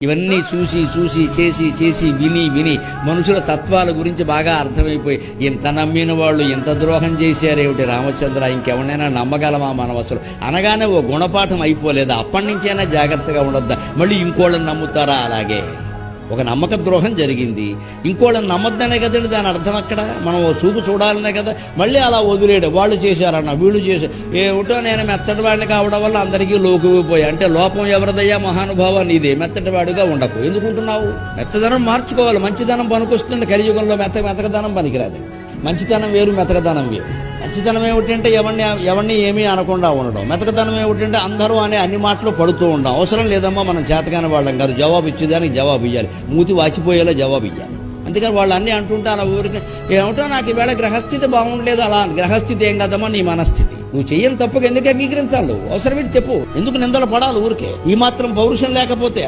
ఇవన్నీ చూసి చూసి చేసి చేసి విని విని మనుషుల తత్వాల గురించి బాగా అర్థమైపోయి ఇంత నమ్మిన వాళ్ళు ఇంత ద్రోహం చేశారేమిటి రామచంద్ర, ఇంకెవరైనా నమ్మగలమా మనం అసలు అనగానే ఓ గుణపాఠం అయిపోలేదా? అప్పటి నుంచైనా జాగ్రత్తగా ఉండొద్దా? మళ్ళీ ఇంకోళ్ళని నమ్ముతారా? అలాగే ఒక నమ్మక ద్రోహం జరిగింది, ఇంకోళ్ళని నమ్మద్దనే కదండి దాని అర్థం. అక్కడ మనం ఓ చూపు చూడాలనే కదా. మళ్ళీ అలా వదిలేడు, వాళ్ళు చేశారన్న వీళ్ళు చేశారు, ఏమిటో నేను మెత్తటి వాడిని కావడం వల్ల అందరికీ లోకుపోయి. అంటే లోపం ఎవరిదయ్యా మహానుభావ? నీదే. మెత్తటి వాడిగా ఉండకు. ఎందుకుంటున్నావు? మెత్తదనం మార్చుకోవాలి. మంచిదనం పనికొస్తుంది కలియుగంలో. మెతకదనం పనికిరాదు. మంచితనం వేరు, మెతకదనం వేరు. మంచితనం ఏమిటంటే ఎవరిని ఏమీ అనకుండా ఉండడం. మెతకదనం ఏమిటంటే అందరూ అనే అన్ని మాటలు పడుతూ ఉండడం. అవసరం లేదమ్మా, మనం చేతకాని వాళ్ళం కాదు. జవాబు ఇచ్చేదానికి జవాబు ఇవ్వాలి, మూతి వాచిపోయేలా జవాబు ఇవ్వాలి. అందుకని వాళ్ళు అన్నీ అంటుంటే అలా ఊరికి ఏమిటో నాకు ఈవేళ గ్రహస్థితి బాగుండలేదు. అలా గ్రహస్థితి ఏం కదమ్మా, నీ మనస్థితి. నువ్వు చెయ్యని తప్పుకు ఎందుకు అంగీకరించాలి? అవసరమేంటి చెప్పు. ఎందుకు నిందలు పడాలి ఊరికే? ఈ మాత్రం పౌరుషం లేకపోతే అలా